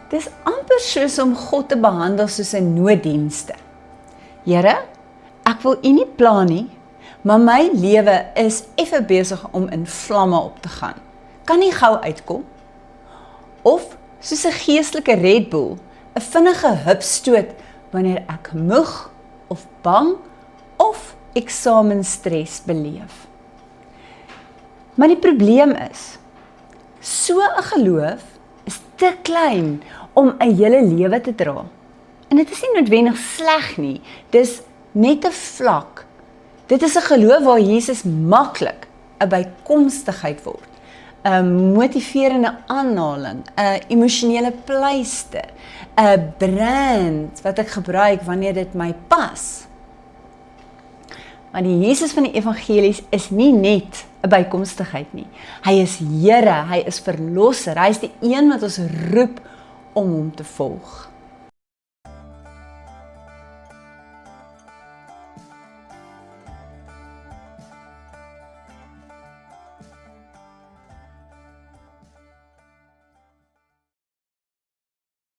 Dis amper soos om God te behandel soos 'n nooddienste. Here, ek wil U nie pla nie, maar my lewe is effe besig om in vlamme op te gaan. Kan nie gou uitkom? Of soos 'n geestelike Red Bull, 'n vinnige hupstoot wanneer ek moeg of bang of eksamenstres beleef. Maar die probleem is, so 'n geloof is te klein om 'n hele lewe te dra. En dit is nie noodwendig sleg nie, dis net 'n vlak. Dit is 'n geloof waar Jesus maklik 'n bykomstigheid word, 'n motiverende aanhaling, 'n emosionele pleister, 'n brand wat ek gebruik wanneer dit my pas. Maar die Jesus van die evangelies is nie net 'n bykomstigheid nie. Hy is Here, hy is verlosser, hy is die een wat ons roep om hom te volg.